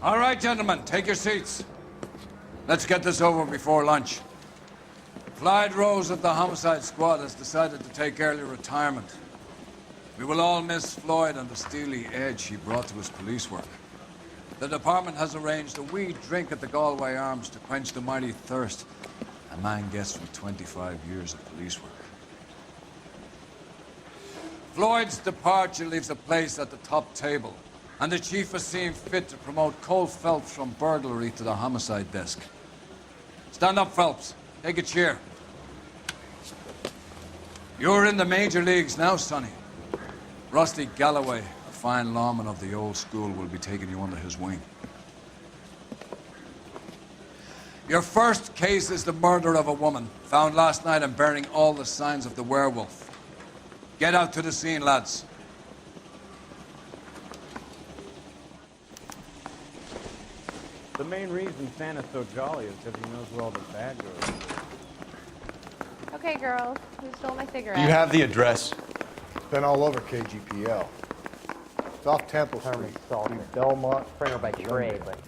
All right, gentlemen, take your seats. Let's get this over before lunch. Clyde Rose of the Homicide Squad has decided to take early retirement. We will all miss Floyd and the steely edge he brought to his police work. The department has arranged a wee drink at the Galloway Arms to quench the mighty thirst a man gets from 25 years of police work. Floyd's departure leaves a place at the top table, and the chief has seen fit to promote Cole Phelps from burglary to the homicide desk. Stand up, Phelps. Take a chair. You're in the major leagues now, Sonny. Rusty Galloway, a fine lawman of the old school, will be taking you under his wing. Your first case is the murder of a woman, found last night and bearing all the signs of the werewolf. Get out to the scene, lads. The main reason Santa's so jolly is because he knows where all the bad girls are. Okay, girls, who stole my cigarette? Do you have the address? Been all over KGPL. It's off Temple Street. Belmont. Springer by trade, but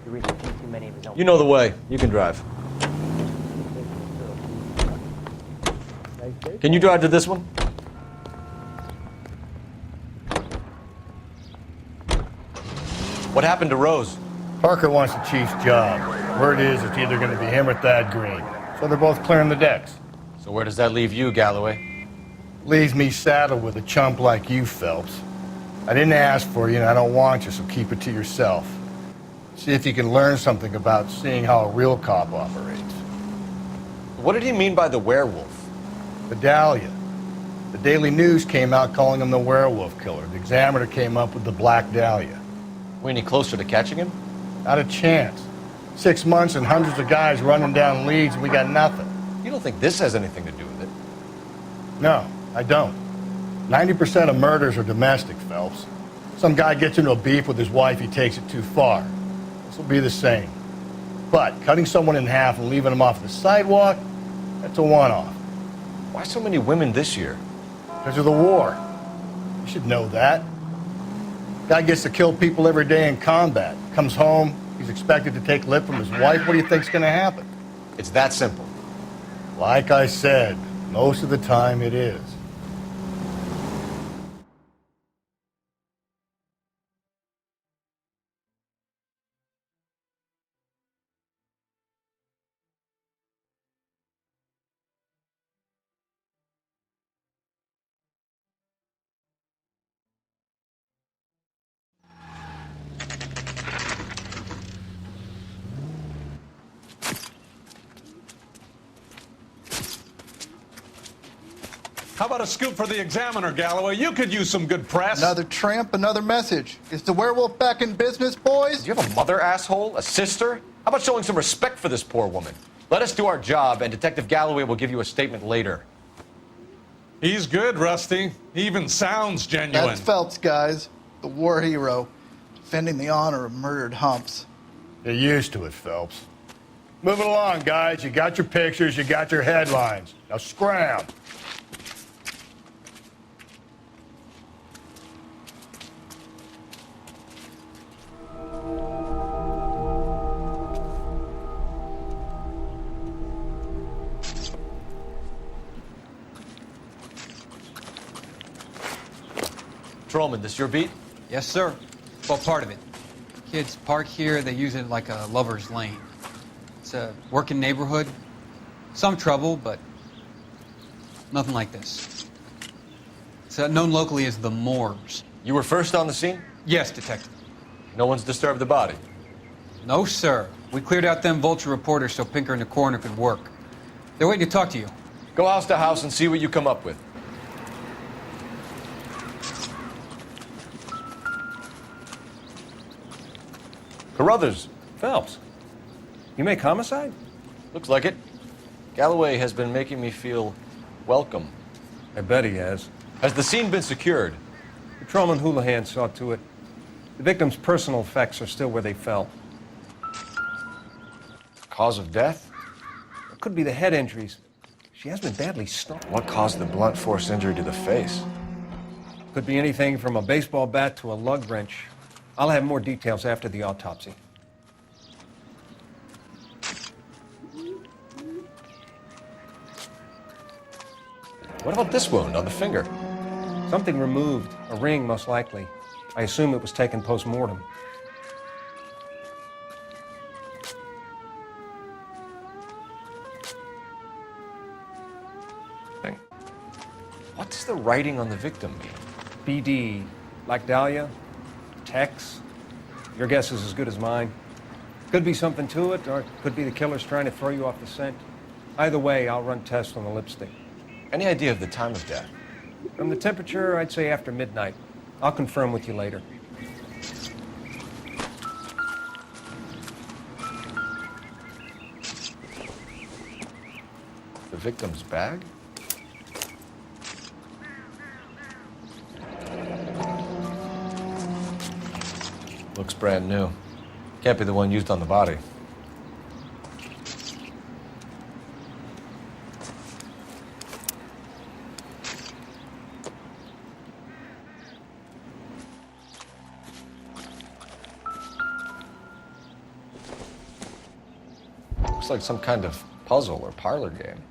the reason too many of his own. You know the way. You can drive. Can you drive to this one? What happened to Rose? Parker wants the chief's job. Word is it's either going to be him or Thad Green. So they're both clearing the decks. So where does that leave you, Galloway? Leaves me saddled with a chump like you, Phelps. I didn't ask for you and I don't want you, so keep it to yourself. See if you can learn something about seeing how a real cop operates. What did he mean by the werewolf? The Dahlia. The Daily News came out calling him the werewolf killer. The Examiner came up with the Black Dahlia. We any closer to catching him? Not a chance. 6 months and hundreds of guys running down leads and we got nothing. You don't think this has anything to do with it? No, I don't. 90% of murders are domestic, Phelps. Some guy gets into a beef with his wife, he takes it too far. This will be the same. But cutting someone in half and leaving them off the sidewalk, that's a one-off. Why so many women this year? Because of the war. You should know that. Guy gets to kill people every day in combat. Comes home, he's expected to take lip from his wife. What do you think's going to happen? It's that simple. Like I said, most of the time it is. How about a scoop for the Examiner, Galloway? You could use some good press. Another tramp, another message. Is the werewolf back in business, boys? Do you have a mother, asshole? A sister? How about showing some respect for this poor woman? Let us do our job, and Detective Galloway will give you a statement later. He's good, Rusty. He even sounds genuine. That's Phelps, guys. The war hero. Defending the honor of murdered humps. Get used to it, Phelps. Move it along, guys. You got your pictures, you got your headlines. Now scram. Patrolman, this your beat? Yes, sir. Well, part of it. Kids park here, they use it like a lover's lane. It's a working neighborhood. Some trouble, but nothing like this. It's known locally as the Moors. You were first on the scene? Yes, Detective. No one's disturbed the body? No, sir. We cleared out them vulture reporters so Pinker and the coroner could work. They're waiting to talk to you. Go house to house and see what you come up with. Carruthers. Phelps, you make Homicide? Looks like it. Galloway has been making me feel welcome. I bet he has. Has the scene been secured? Patrolman Houlihan saw to it. The victim's personal effects are still where they fell. Cause of death? It could be the head injuries. She has been badly stunned. What caused the blunt force injury to the face? Could be anything from a baseball bat to a lug wrench. I'll have more details after the autopsy. What about this wound on the finger? Something removed, a ring most likely. I assume it was taken post-mortem. What does the writing on the victim mean? BD, like Dahlia, Tex. Your guess is as good as mine. Could be something to it, or it could be the killer's trying to throw you off the scent. Either way, I'll run tests on the lipstick. Any idea of the time of death? From the temperature, I'd say after midnight. I'll confirm with you later. The victim's bag? Looks brand new. Can't be the one used on the body. Looks like some kind of puzzle or parlor game.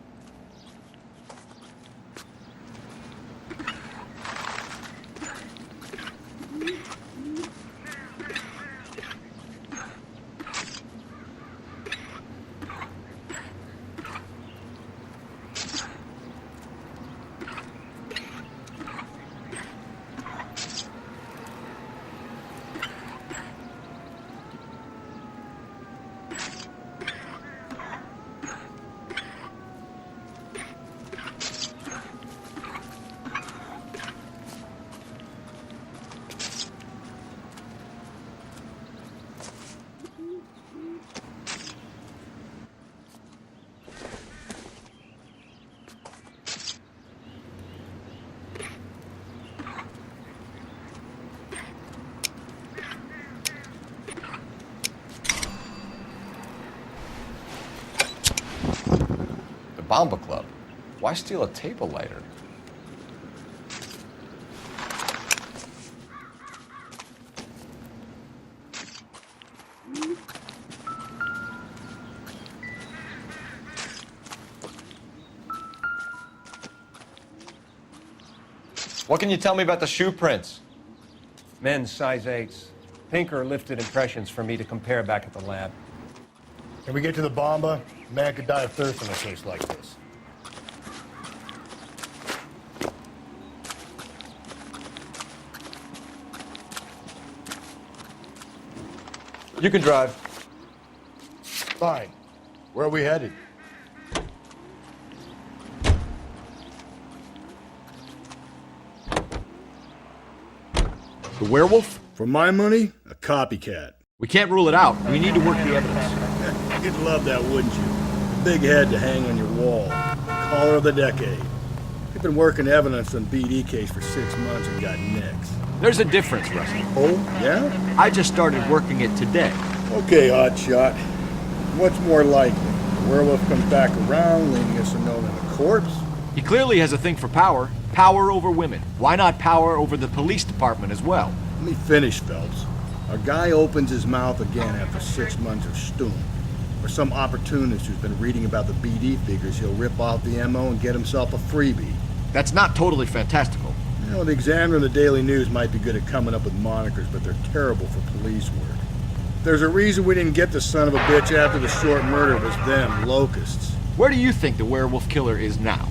Bamba Club. Why steal a table lighter? What can you tell me about the shoe prints? Men's size 8s. Pinker lifted impressions for me to compare back at the lab. Can we get to the Bamba? A man could die of thirst in a case like this. You can drive. Fine. Where are we headed? The werewolf? For my money, a copycat. We can't rule it out. We need to work the evidence. You'd love that, wouldn't you? A big head to hang on your wall. Caller of the decade. You've been working evidence on BD case for 6 months and got nicks. There's a difference, Rusty. Oh, yeah? I just started working it today. Okay, hotshot. What's more likely? The werewolf comes back around, leaving us a note on a corpse? He clearly has a thing for power. Power over women. Why not power over the police department as well? Let me finish, Phelps. A guy opens his mouth again after 6 months of stewing. Or some opportunist who's been reading about the BD figures, he'll rip off the MO and get himself a freebie. That's not totally fantastical. You know, the Examiner and the Daily News might be good at coming up with monikers, but they're terrible for police work. There's a reason we didn't get the son of a bitch after the short murder. It was them, locusts. Where do you think the werewolf killer is now?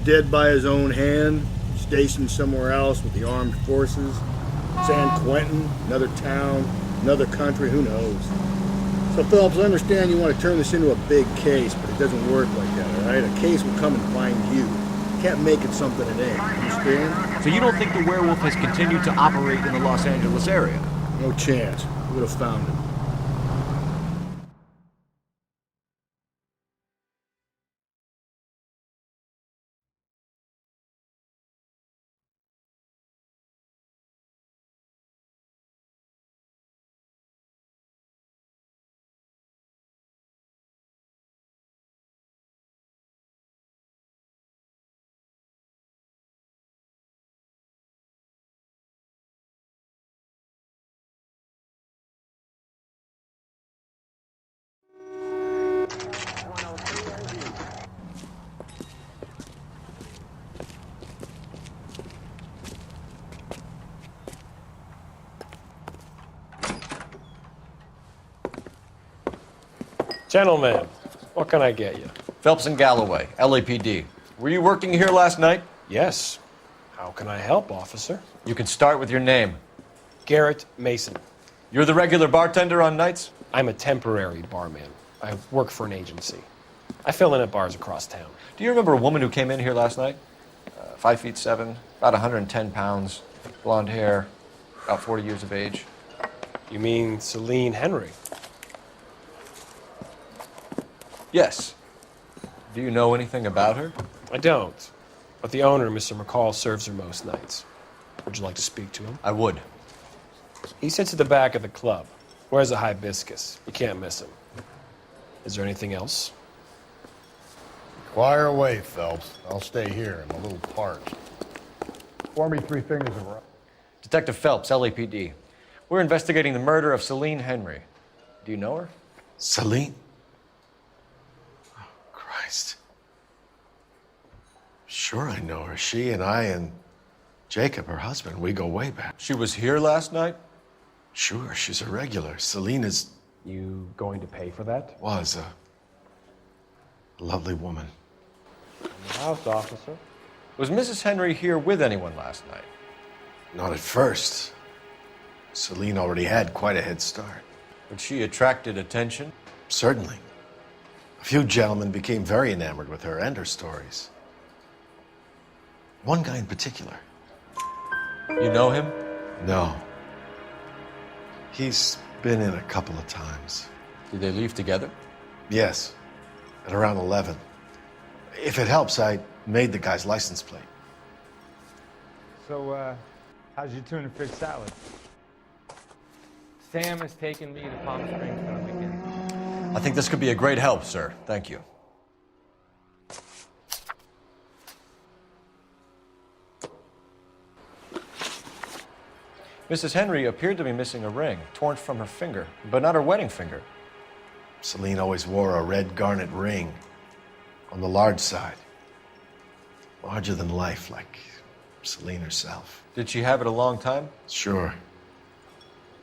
Dead by his own hand, stationed somewhere else with the armed forces. San Quentin, another town, another country, who knows? So, Phillips, I understand you want to turn this into a big case, but it doesn't work like that, all right? A case will come and find you. You can't make it something it ain't, understand? So you don't think the werewolf has continued to operate in the Los Angeles area? No chance. We would have found him. Gentlemen, what can I get you? Phelps and Galloway, LAPD. Were you working here last night? Yes. How can I help, officer? You can start with your name. Garrett Mason. You're the regular bartender on nights? I'm a temporary barman. I work for an agency. I fill in at bars across town. Do you remember a woman who came in here last night? 5'7", about 110 pounds, blonde hair, about 40 years of age. You mean Celine Henry? Yes. Do you know anything about her? I don't. But the owner, Mr. McColl, serves her most nights. Would you like to speak to him? I would. He sits at the back of the club. Wears a hibiscus. You can't miss him. Is there anything else? Fire away, Phelps. I'll stay here. I'm a little parched. Pour me 3 fingers of rum. Detective Phelps, LAPD. We're investigating the murder of Celine Henry. Do you know her? Celine? Oh, Christ. Sure I know her. She and I and Jacob, her husband, we go way back. She was here last night? Sure, she's a regular. Celine is... You going to pay for that? Was a lovely woman. House officer. Was Mrs. Henry here with anyone last night? Not at first. Celine already had quite a head start. But she attracted attention? Certainly. A few gentlemen became very enamored with her and her stories. One guy in particular. You know him? No. He's been in a couple of times. Did they leave together? Yes. At around 11. If it helps, I made the guy's license plate. So, how's your tuna fish salad? Sam has taken me to Palm Springs for the weekend. I think this could be a great help, sir. Thank you. Mrs. Henry appeared to be missing a ring, torn from her finger, but not her wedding finger. Celine always wore a red garnet ring on the large side. Larger than life, like Celine herself. Did she have it a long time? Sure.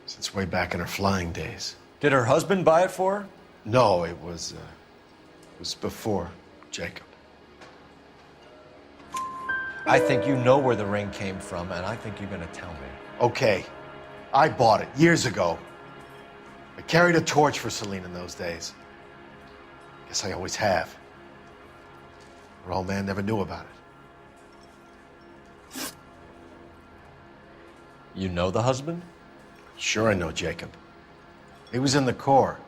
Since way back in her flying days. Did her husband buy it for her? No, it was before Jacob. I think you know where the ring came from, and I think you're going to tell me. Okay, I bought it years ago. I carried a torch for Celine in those days. Guess I always have. Her old man never knew about it. You know the husband? Sure I know Jacob. He was in the Corps.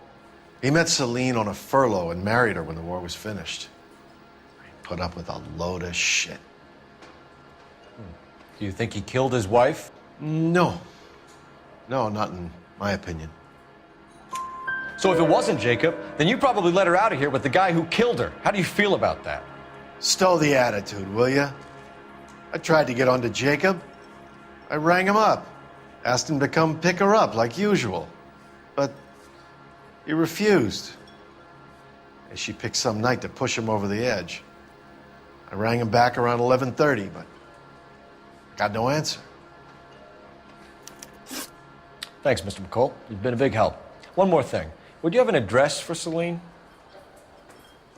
He met Celine on a furlough and married her when the war was finished. He put up with a load of shit. Do you think he killed his wife? No. No, not in my opinion. So if it wasn't Jacob, then you probably let her out of here with the guy who killed her. How do you feel about that? Stow the attitude, will ya? I tried to get onto Jacob. I rang him up. Asked him to come pick her up like usual. But he refused. And she picked some night to push him over the edge. I rang him back around 11:30, but got no answer. Thanks, Mr. McColl. You've been a big help. One more thing. Would you have an address for Celine?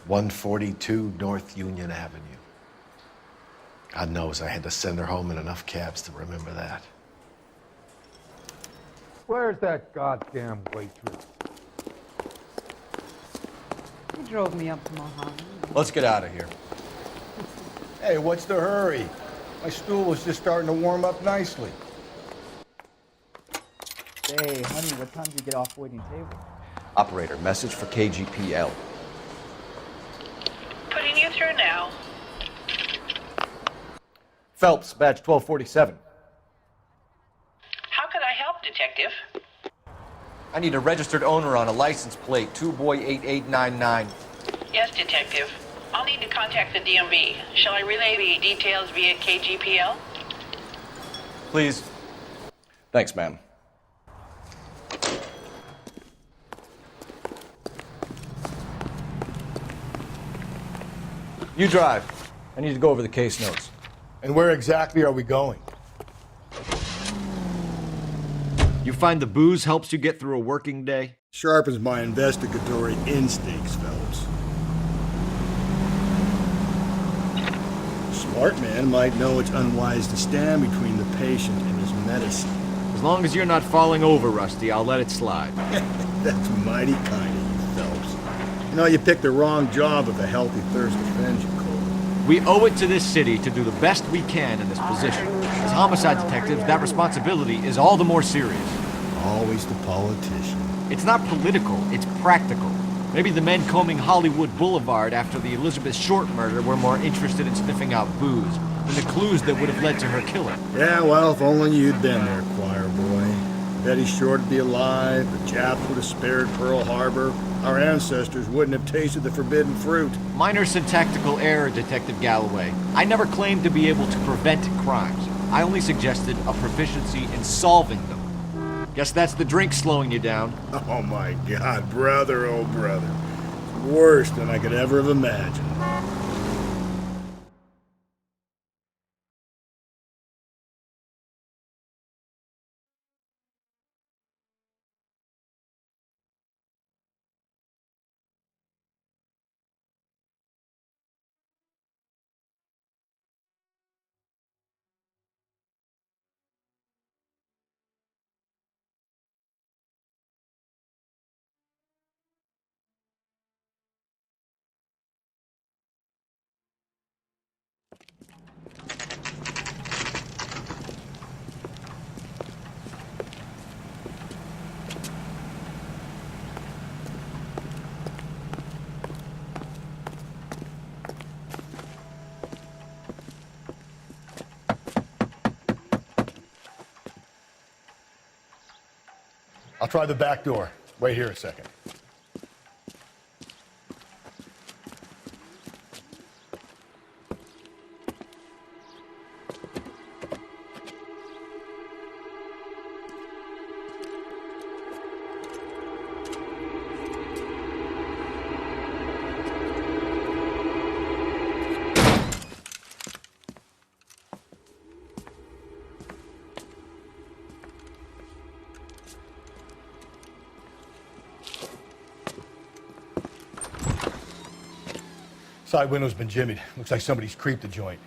142 North Union Avenue. God knows I had to send her home in enough cabs to remember that. Where's that goddamn waitress? He drove me up to Mojave. Let's get out of here. Hey, what's the hurry? My stool was just starting to warm up nicely. Hey, honey, what time do you get off waiting table? Operator, message for KGPL. Putting you through now. Phelps, badge 1247. How could I help, Detective? I need a registered owner on a license plate, 2boy8899. Yes, Detective. I'll need to contact the DMV. Shall I relay the details via KGPL? Please. Thanks, ma'am. You drive. I need to go over the case notes. And where exactly are we going? You find the booze helps you get through a working day? Sharpens my investigatory instincts, Phelps. Smart man might know it's unwise to stand between the patient and his medicine. As long as you're not falling over, Rusty, I'll let it slide. That's mighty kind of you, Phelps. You know, you picked the wrong job if a healthy thirst offends you, Cole. We owe it to this city to do the best we can in this position. As homicide detectives, that responsibility is all the more serious. Always the politician. It's not political, it's practical. Maybe the men combing Hollywood Boulevard after the Elizabeth Short murder were more interested in sniffing out booze than the clues that would have led to her killing. Yeah, well, if only you'd been there, choir boy. Betty Short would be alive, the Japs would have spared Pearl Harbor, our ancestors wouldn't have tasted the forbidden fruit. Minor syntactical error, Detective Galloway. I never claimed to be able to prevent crimes. I only suggested a proficiency in solving them. Guess that's the drink slowing you down. Oh my God, brother, oh brother. It's worse than I could ever have imagined. I'll try the back door. Wait here a second. Side window's been jimmied. Looks like somebody's creeped the joint.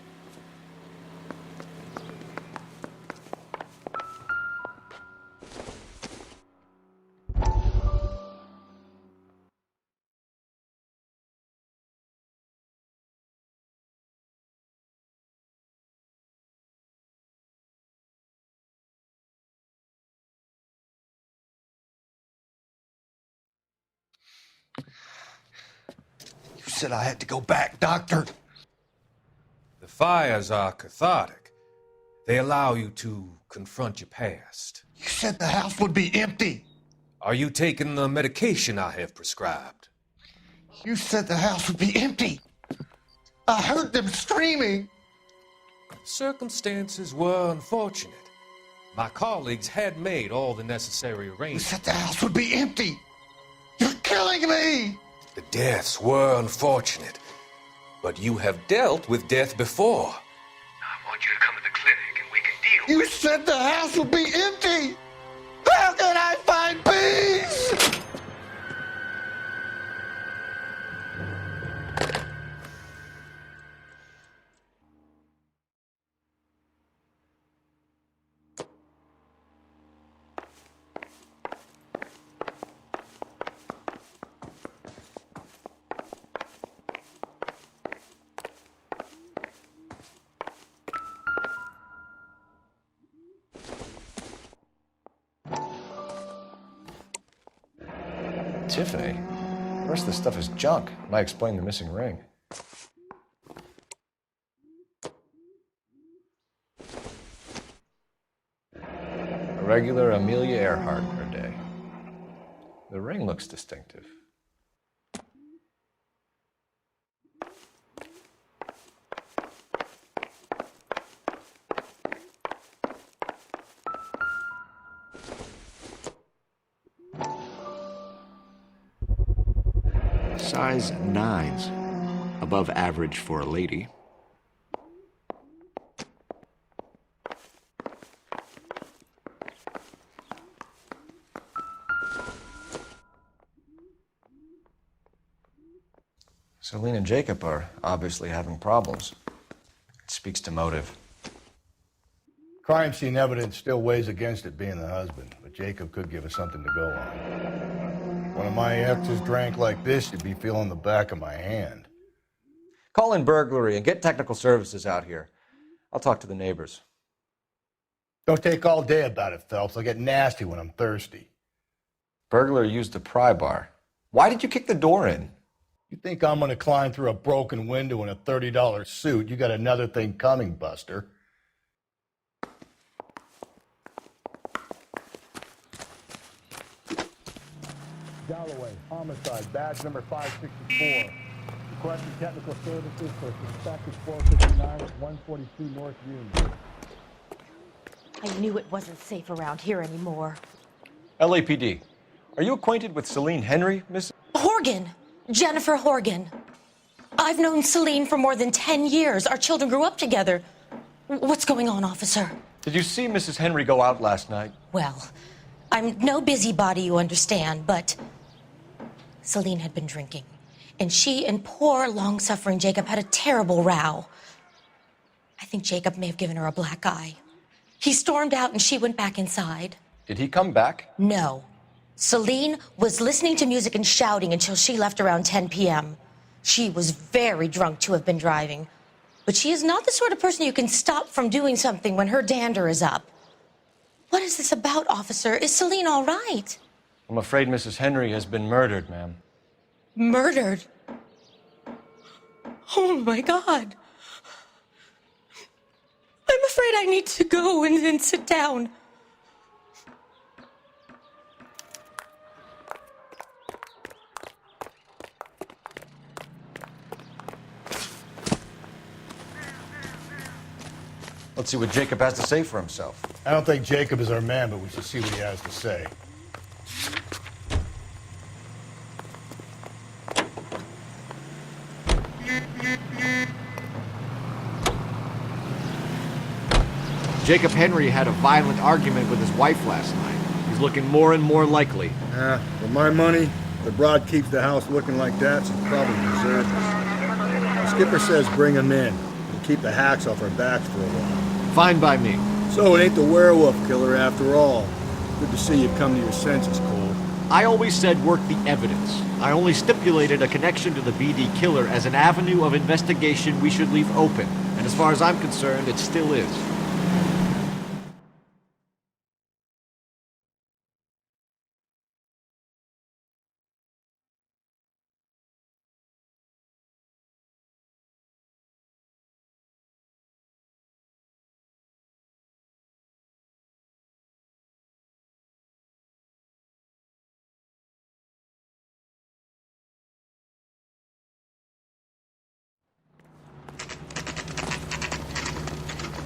You said I had to go back, Doctor. The fires are cathartic. They allow you to confront your past. You said the house would be empty. Are you taking the medication I have prescribed? You said the house would be empty. I heard them screaming. Circumstances were unfortunate. My colleagues had made all the necessary You arrangements. said the house would be empty. You're killing me. The deaths were unfortunate, but you have dealt with death before. I want you to come to the clinic and we can deal. You said the house would be empty. How can I find peace? Tiffany? The rest of this stuff is junk. Might explain the missing ring. A regular Amelia Earhart per day. The ring looks distinctive. Size 9s. Above average for a lady. Celine and Jacob are obviously having problems. It speaks to motive. Crime scene evidence still weighs against it being the husband, but Jacob could give us something to go on. One of my exes drank like this, you'd be feeling the back of my hand. Call in burglary and get technical services out here. I'll talk to the neighbors. Don't take all day about it, Phelps. I'll get nasty when I'm thirsty. Burglar used a pry bar. Why did you kick the door in? You think I'm gonna climb through a broken window in a $30 suit? You got another thing coming, Buster. Galloway, homicide, badge number 564. Requesting technical services for suspected 459 at 142 North Union. I knew it wasn't safe around here anymore. LAPD. Are you acquainted with Celine Henry, Miss? Horgan! Jennifer Horgan. I've known Celine for more than 10 years. Our children grew up together. What's going on, officer? Did you see Mrs. Henry go out last night? Well, I'm no busybody, you understand, but Celine had been drinking. And she and poor, long-suffering Jacob had a terrible row. I think Jacob may have given her a black eye. He stormed out and she went back inside. Did he come back? No. Celine was listening to music and shouting until she left around 10 p.m. She was very drunk to have been driving. But she is not the sort of person you can stop from doing something when her dander is up. What is this about, officer? Is Celine all right? I'm afraid Mrs. Henry has been murdered, ma'am. Murdered? Oh, my God. I'm afraid I need to go and sit down. Let's see what Jacob has to say for himself. I don't think Jacob is our man, but we should see what he has to say. Jacob Henry had a violent argument with his wife last night. He's looking more and more likely. For my money, the broad keeps the house looking like that, so probably deserves it. The skipper says bring him in. We'll keep the hacks off our backs for a while. Fine by me. So it ain't the werewolf killer after all. Good to see you've come to your senses, Cole. I always said work the evidence. I only stipulated a connection to the BD killer as an avenue of investigation we should leave open. And as far as I'm concerned, it still is.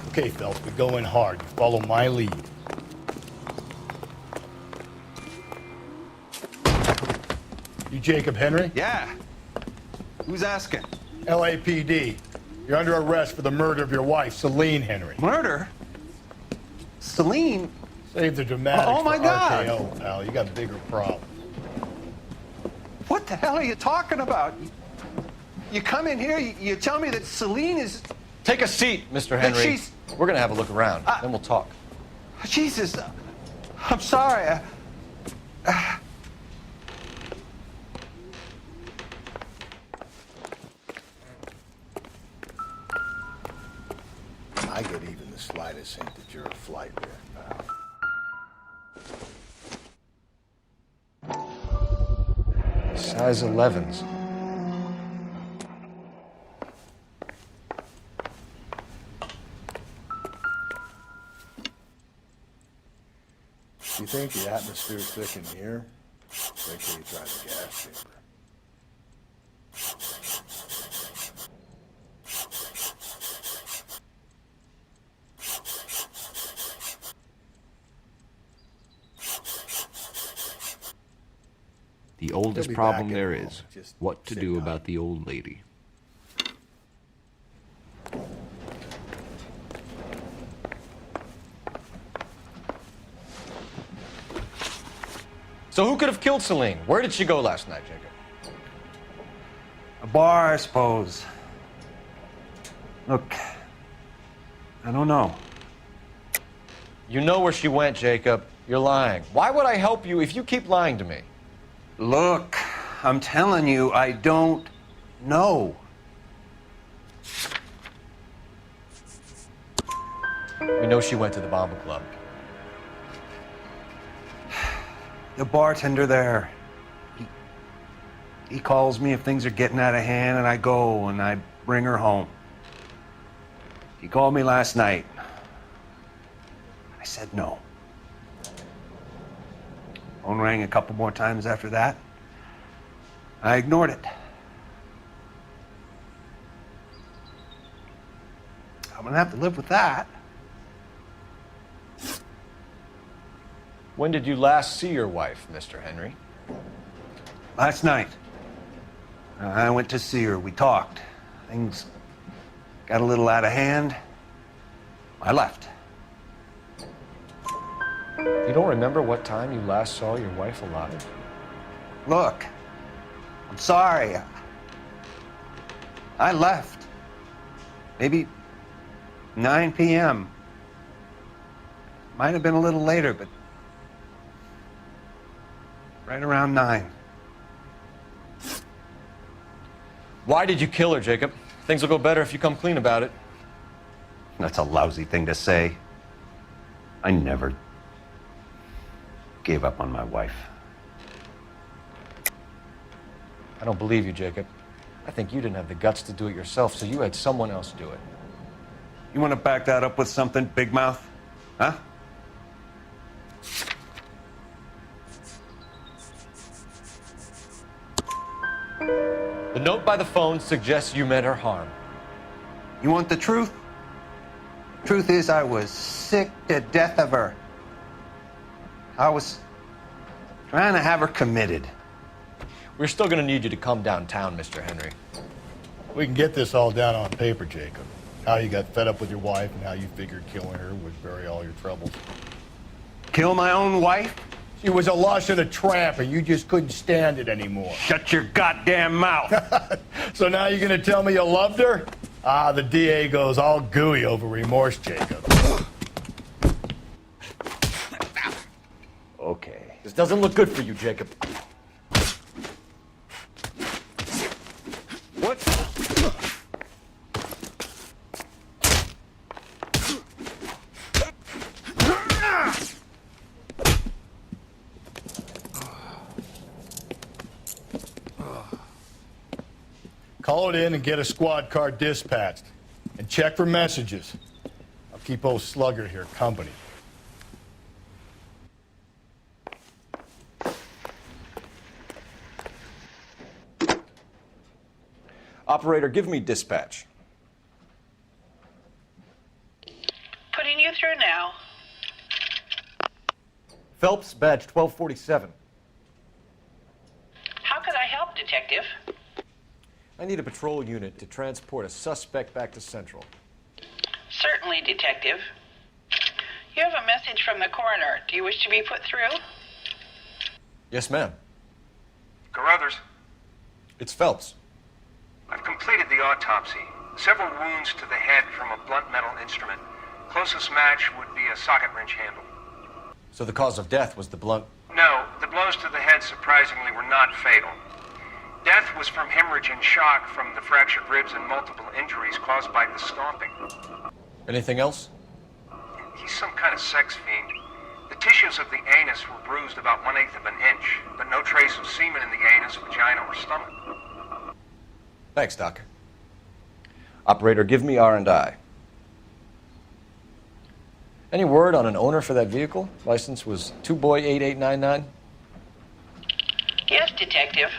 Okay, Phelps, we go in hard. You follow my lead. You Jacob Henry? Yeah. Who's asking? LAPD. You're under arrest for the murder of your wife, Celine Henry. Murder? Celine? Save the dramatics Oh, my for God. RKO, pal. You got bigger problems. What the hell are you talking about? You come in here, you tell me that Celine is... Take a seat, Mr. Henry. she's- We're gonna have a look around, then we'll talk. Jesus, I'm sorry. I get even the slightest hint that you're a flight risk, pal. Size 11s. You think the atmosphere's thick in here? Wait till you try the gas chamber. The oldest problem there is, what to do about the old lady. So who could have killed Celine? Where did she go last night, Jacob? A bar, I suppose. Look, I don't know. You know where she went, Jacob. You're lying. Why would I help you if you keep lying to me? Look, I'm telling you, I don't know. We know she went to the Bamba Club. The bartender there, he calls me if things are getting out of hand, and I go and I bring her home. He called me last night. I said no. Phone rang a couple more times after that. I ignored it. I'm gonna have to live with that. When did you last see your wife, Mr. Henry? Last night. I went to see her. We talked. Things got a little out of hand. I left. You don't remember what time you last saw your wife alive? Look, I'm sorry. I left. Maybe 9 p.m. Might have been a little later, but right around 9. Why did you kill her, Jacob? Things will go better if you come clean about it. That's a lousy thing to say. I never gave up on my wife. I don't believe you, Jacob. I think you didn't have the guts to do it yourself, so you had someone else do it. You want to back that up with something, Big Mouth? Huh? The note by the phone suggests you meant her harm. You want the truth? Truth is, I was sick to death of her. I was trying to have her committed. We're still going to need you to come downtown, Mr. Henry. We can get this all down on paper, Jacob. How you got fed up with your wife and how you figured killing her would bury all your troubles. Kill my own wife? She was a lush and a tramp, and you just couldn't stand it anymore. Shut your goddamn mouth! So now you're gonna tell me you loved her? Ah, the DA goes all gooey over remorse, Jacob. Okay. This doesn't look good for you, Jacob. What? Call it in and get a squad car dispatched. And check for messages. I'll keep old Slugger here company. Operator, give me dispatch. Putting you through now. Phelps, badge 1247. How could I help, Detective? I need a patrol unit to transport a suspect back to Central. Certainly, Detective. You have a message from the coroner. Do you wish to be put through? Yes, ma'am. Carruthers, It's Phelps. I've completed the autopsy. Several wounds to the head from a blunt metal instrument. Closest match would be a socket wrench handle. So the cause of death was the blunt... No, the blows to the head surprisingly were not fatal. Death was from hemorrhage and shock from the fractured ribs and multiple injuries caused by the stomping. Anything else? He's some kind of sex fiend. The tissues of the anus were bruised about 1/8 of an inch, but no trace of semen in the anus, vagina, or stomach. Thanks, Doc. Operator, give me R&I. Any word on an owner for that vehicle? License was 2boy8899. Yes, Detective.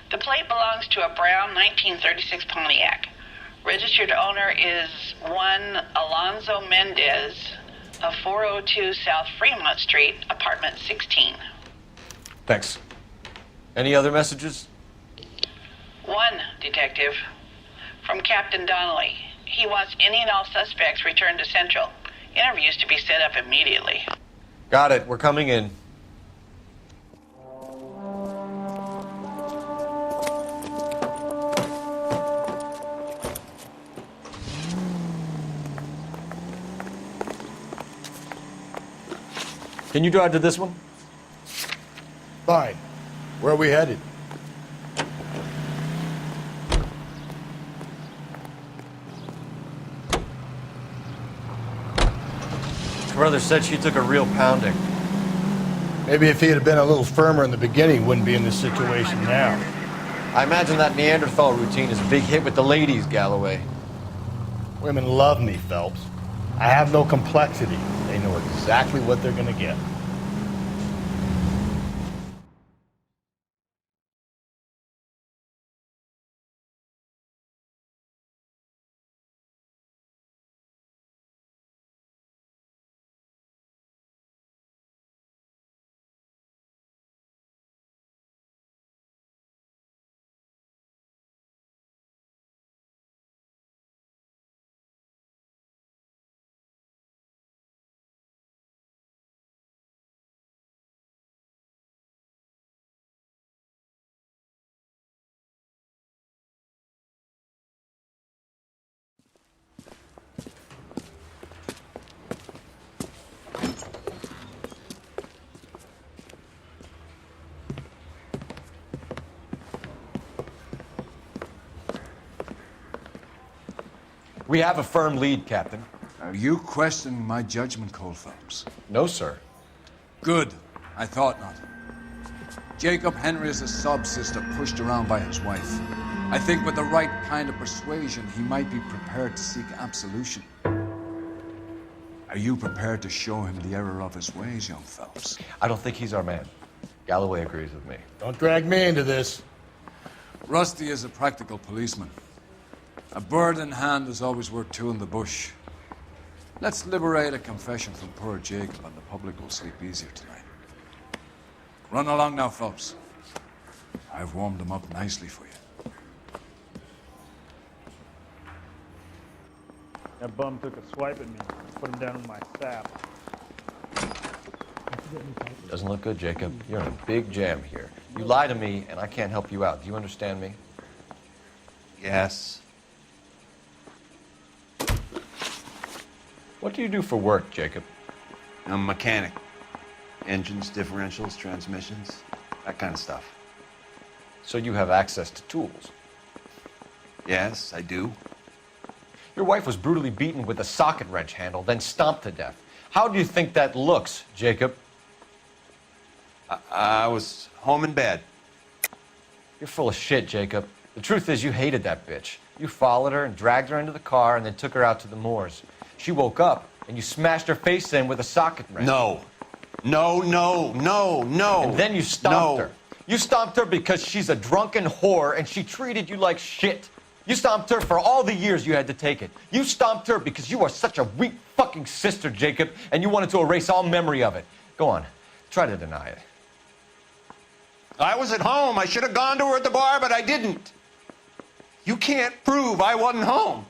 The plate belongs to a brown 1936 Pontiac. Registered owner is one Alonzo Mendez of 402 South Fremont Street, apartment 16. Thanks. Any other messages? One, Detective. From Captain Donnelly. He wants any and all suspects returned to Central. Interviews to be set up immediately. Got it. We're coming in. Can you drive to this one? Fine. Where are we headed? Brother said she took a real pounding. Maybe if he had been a little firmer in the beginning, wouldn't be in this situation now. I imagine that Neanderthal routine is a big hit with the ladies, Galloway. Women love me, Phelps. I have no complexity. They know exactly what they're gonna get. We have a firm lead, Captain. Are you questioning my judgment, Cole Phelps? No, sir. Good. I thought not. Jacob Henry is a sub-sister pushed around by his wife. I think with the right kind of persuasion, he might be prepared to seek absolution. Are you prepared to show him the error of his ways, young Phelps? I don't think he's our man. Galloway agrees with me. Don't drag me into this. Rusty is a practical policeman. A bird in hand is always worth two in the bush. Let's liberate a confession from poor Jacob, and the public will sleep easier tonight. Run along now, Phelps. I've warmed them up nicely for you. That bum took a swipe at me. Put him down in my sap. Doesn't look good, Jacob. You're in a big jam here. You lie to me, and I can't help you out. Do you understand me? Yes. What do you do for work, Jacob? I'm a mechanic. Engines, differentials, transmissions, that kind of stuff. So you have access to tools? Yes, I do. Your wife was brutally beaten with a socket wrench handle, then stomped to death. How do you think that looks, Jacob? I was home in bed. You're full of shit, Jacob. The truth is you hated that bitch. You followed her and dragged her into the car and then took her out to the moors. She woke up and you smashed her face in with a socket wrench. No. No. And then you stomped her. You stomped her because she's a drunken whore and she treated you like shit. You stomped her for all the years you had to take it. You stomped her because you are such a weak fucking sister, Jacob, and you wanted to erase all memory of it. Go on. Try to deny it. I was at home. I should have gone to her at the bar, but I didn't. You can't prove I wasn't home.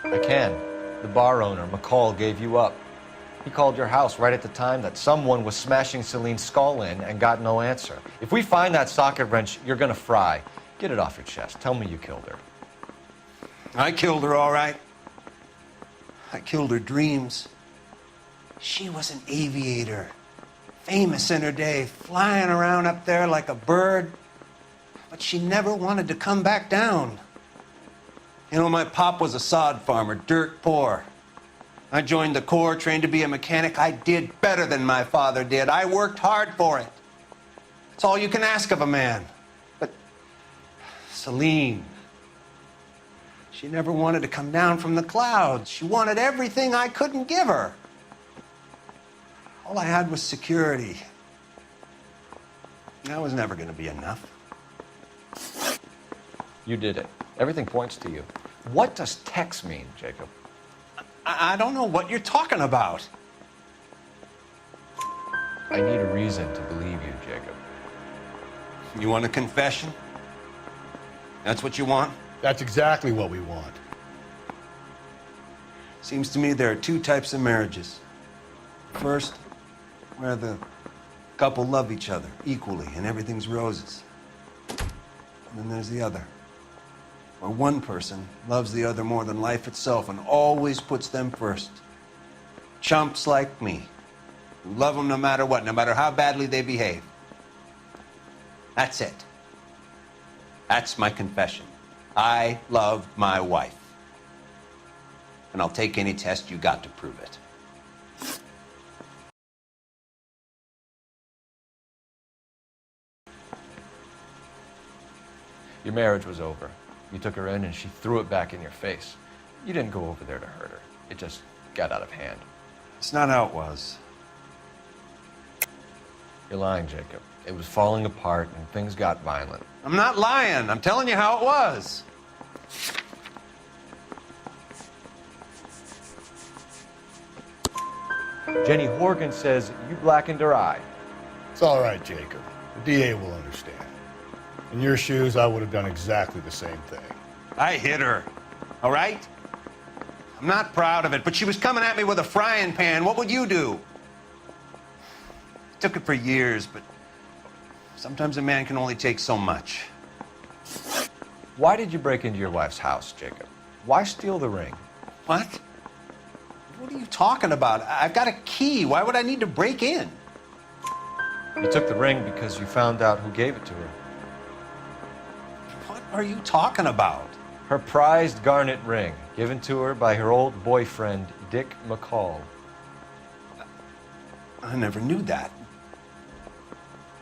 I can. The bar owner, McColl, gave you up. He called your house right at the time that someone was smashing Celine's skull in and got no answer. If we find that socket wrench, you're gonna fry. Get it off your chest. Tell me you killed her. I killed her, all right. I killed her dreams. She was an aviator, famous in her day, flying around up there like a bird, but she never wanted to come back down. You know, my pop was a sod farmer, dirt poor. I joined the Corps, trained to be a mechanic. I did better than my father did. I worked hard for it. It's all you can ask of a man. But Celine, she never wanted to come down from the clouds. She wanted everything I couldn't give her. All I had was security. That was never going to be enough. You did it. Everything points to you. What does Tex mean, Jacob? I don't know what you're talking about. I need a reason to believe you, Jacob. You want a confession? That's what you want? That's exactly what we want. Seems to me there are two types of marriages. First, where the couple love each other equally and everything's roses. And then there's the other. where one person loves the other more than life itself and always puts them first. Chumps like me, who love them no matter what, no matter how badly they behave. That's it. That's my confession. I love my wife. And I'll take any test you got to prove it. Your marriage was over. You took her in and she threw it back in your face. You didn't go over there to hurt her. It just got out of hand. It's not how it was. You're lying, Jacob. It was falling apart and things got violent. I'm not lying. I'm telling you how it was. Jenny Horgan says you blackened her eye. It's all right, Jacob. The DA will understand. In your shoes, I would have done exactly the same thing. I hit her, all right? I'm not proud of it, but she was coming at me with a frying pan. What would you do? Took it for years, but sometimes a man can only take so much. Why did you break into your wife's house, Jacob? Why steal the ring? What? What are you talking about? I've got a key. Why would I need to break in? You took the ring because you found out who gave it to her. What are you talking about? Her prized garnet ring, given to her by her old boyfriend, Dick McColl. I never knew that.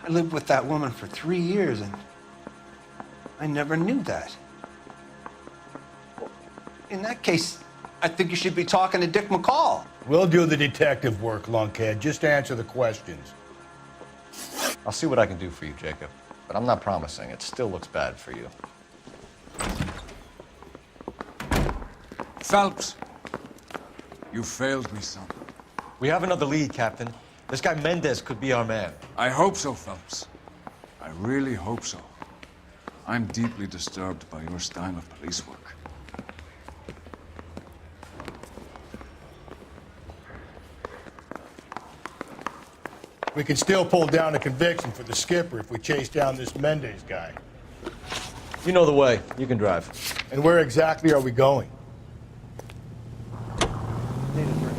I lived with that woman for 3 years, and I never knew that. In that case, I think you should be talking to Dick McColl. We'll do the detective work, lunkhead. Just answer the questions. I'll see what I can do for you, Jacob. But I'm not promising. It still looks bad for you. Phelps, you failed me, son. We have another lead, Captain. This guy Mendez could be our man. I hope so, Phelps. I really hope so. I'm deeply disturbed by your style of police work. We can still pull down a conviction for the skipper if we chase down this Mendez guy. You know the way. You can drive. And where exactly are we going? Need a drink.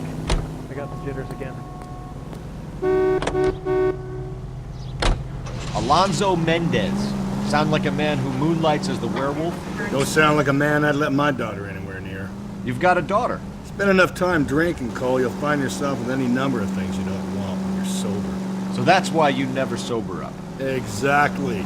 I got the jitters again. Alonzo Mendez. Sound like a man who moonlights as the werewolf? Don't sound like a man I'd let my daughter anywhere near. You've got a daughter. Spend enough time drinking, Cole, you'll find yourself with any number of things you don't want when you're sober. So that's why you never sober up. Exactly.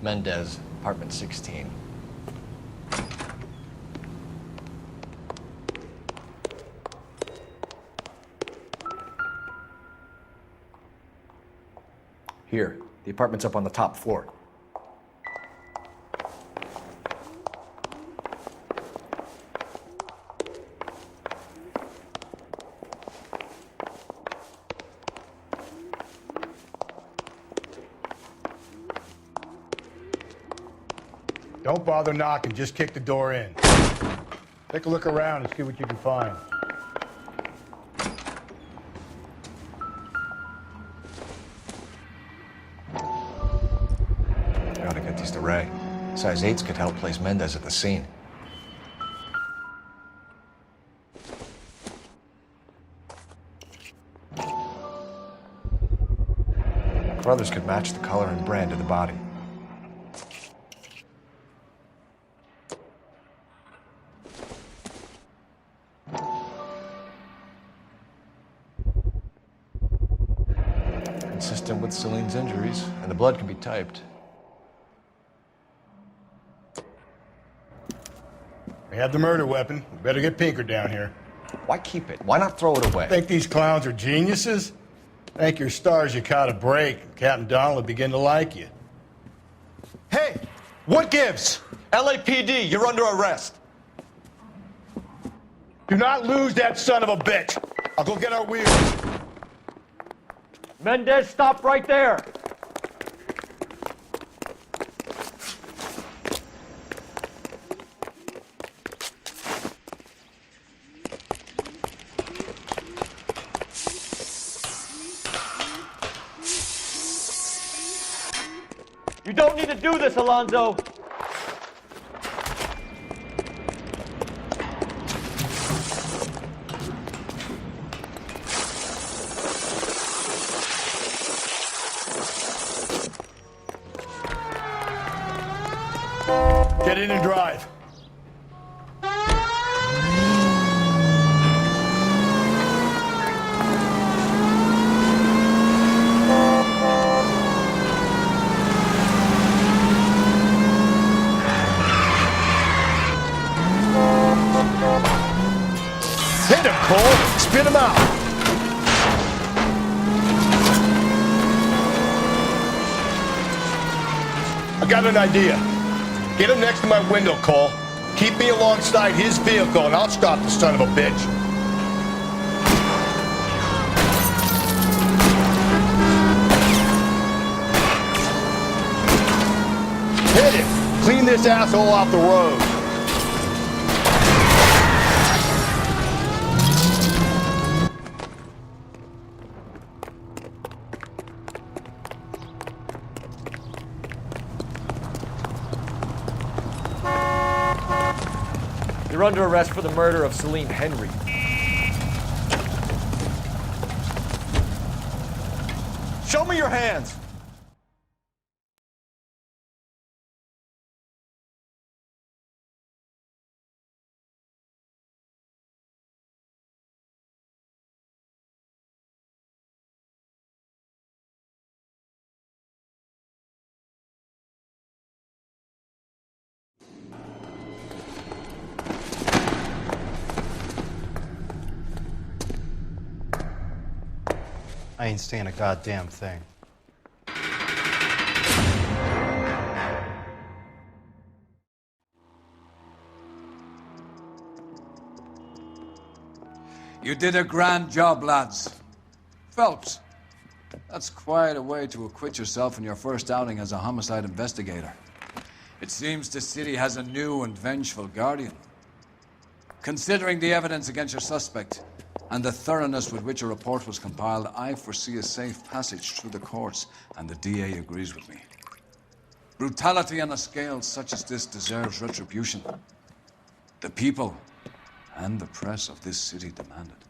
Mendez, apartment 16. Here, the apartment's up on the top floor. Don't bother knocking, just kick the door in. Take a look around and see what you can find. Gotta get these to Ray. Size 8s could help place Mendez at the scene. Brothers could match the color and brand of the body. consistent with Celine's injuries, and the blood can be typed. We have the murder weapon. We better get Pinker down here. Why keep it? Why not throw it away? Think these clowns are geniuses? Thank your stars you caught a break. Captain Donald will begin to like you. Hey, what gives? LAPD, you're under arrest. Do not lose that son of a bitch. I'll go get our wheels. Mendez, stop right there. You don't need to do this, Alonzo. Get in and drive. Hit him, Cole. Spit him out. I got an idea. Get him next to my window, Cole. Keep me alongside his vehicle, and I'll stop the son of a bitch. Hit him. Clean this asshole off the road. You're under arrest for the murder of Celine Henry. Show me your hands. I ain't saying a goddamn thing. You did a grand job, lads. Phelps, that's quite a way to acquit yourself in your first outing as a homicide investigator. It seems the city has a new and vengeful guardian. Considering the evidence against your suspect, and the thoroughness with which a report was compiled, I foresee a safe passage through the courts, and the DA agrees with me. Brutality on a scale such as this deserves retribution. The people and the press of this city demand it.